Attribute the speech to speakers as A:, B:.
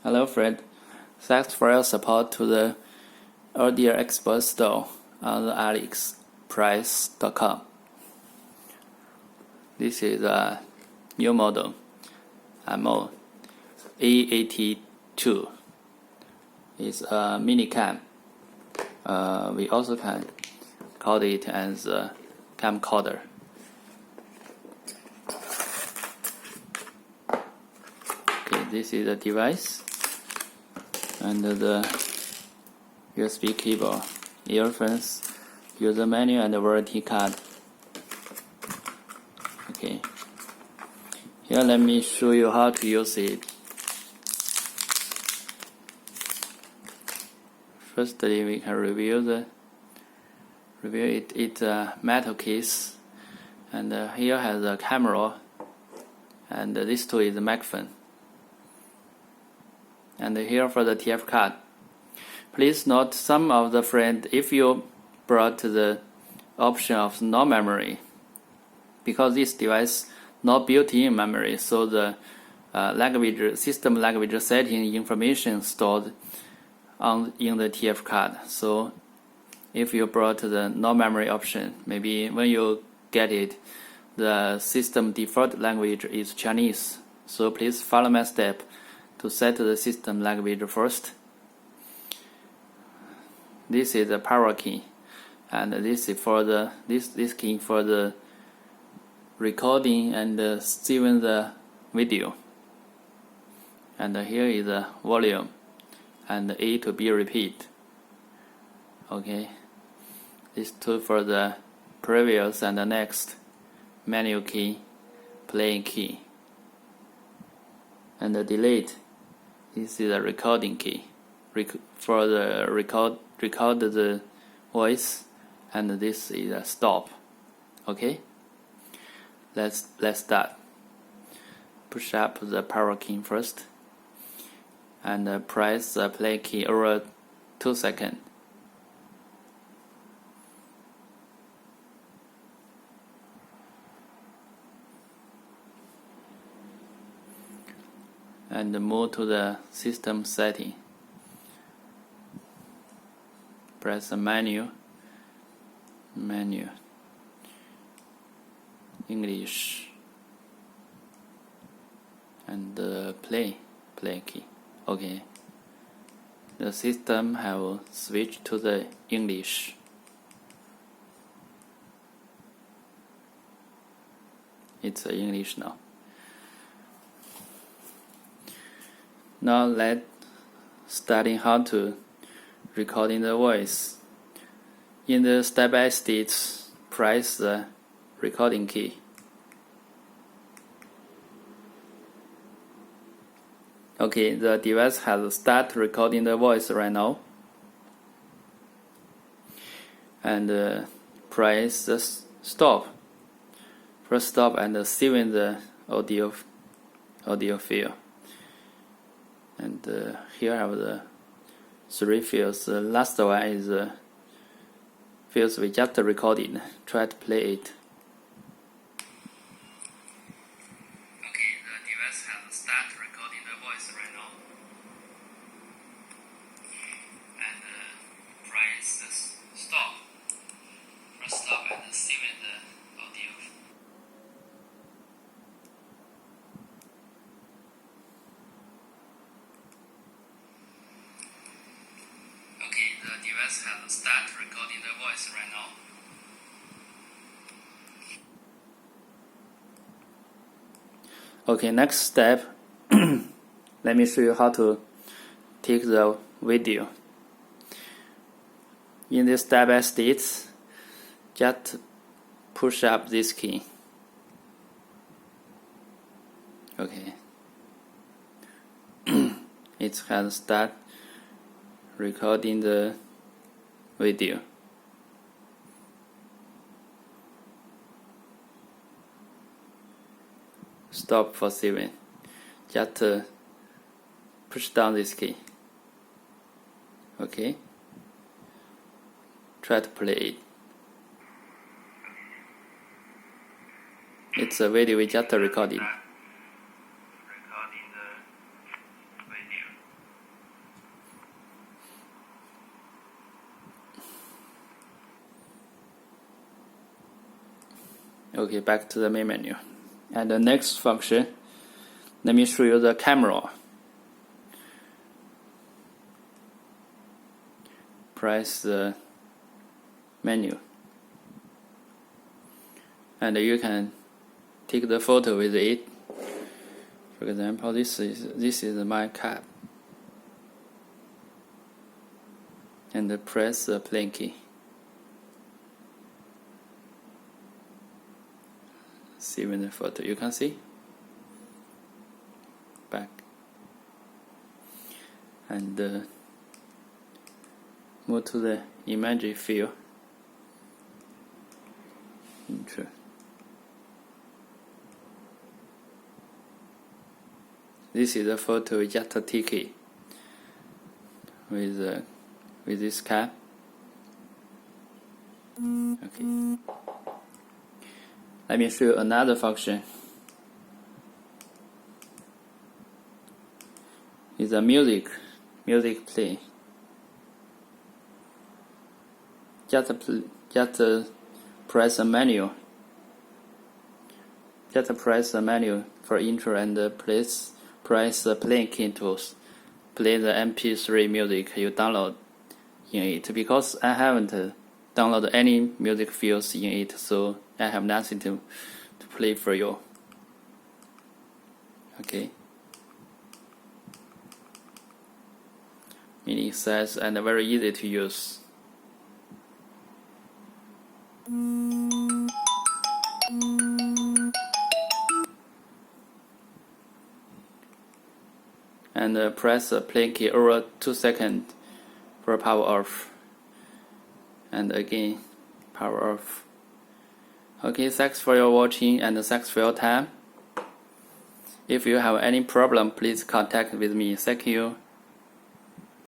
A: Hello Fred, thanks for your support to the audio expert store on the AliExpress.com. This is a new model, Amoi A82. It's a minicam. We also can call it as a camcorder. Okay, this is the device. And the USB cable, earphones, user manual, and warranty card. Okay, here let me show you how to use it. Firstly, we can review it. It's a metal case, and here has a camera, and this two is a microphone. And here for the TF card. Please note some of the friend if you brought the option of no memory, because this device not built-in memory, so the system language setting information stored in the TF card. So if you brought the no memory option, maybe when you get it, the system default language is Chinese. So please follow my step to set the system language first. This is the power key, and this is for the this key for the recording and saving the video. And here is the volume, and A to B repeat. Okay, these two for the previous and the next, menu key, playing key, and the delete. This is a recording key for the record the voice, and this is a stop. Okay, let's start. Push up the power key first, and press the play key over 2 seconds. And move to the system setting. Press the menu, English, and play key. Okay, the system have switched to the English. It's English now. Now let's study how to recording the voice. In the step-by-step, press the recording key. Okay, the device has started recording the voice right now. And press the stop. Press stop and saving the audio file. And here I have the 3 fields. The last one is the fields we just recorded. Try to play it. Okay, the device has started recording the voice right now. And press the stop. Press stop and saving the audio. The device has started recording the voice right now. Okay, next step, let me show you how to take the video. In this step-by-step, just push up this key. Okay, it has started recording the video. Stop for saving. Just push down this key. Okay. Try to play it. It's a video we just recorded.
B: Recording the video.
A: Okay, back to the main menu. And the next function, let me show you the camera. Press the menu. And you can take the photo with it. For example, this is my cab. And press the play key. Save in the photo. You can see. Back. And move to the image field. Intro. This is a photo just taken with this cab. Okay. Let me show you another function. It's a music play. Just press the menu. Just press the menu for intro and press the play key to play the MP3 music you download in it. Because I haven't downloaded any music files in it, so I have nothing to play for you. Okay. Mini size and very easy to use. And press the play key over 2 seconds for power off. And again, power off. Okay, thanks for your watching and thanks for your time. If you have any problem, please contact with me. Thank you.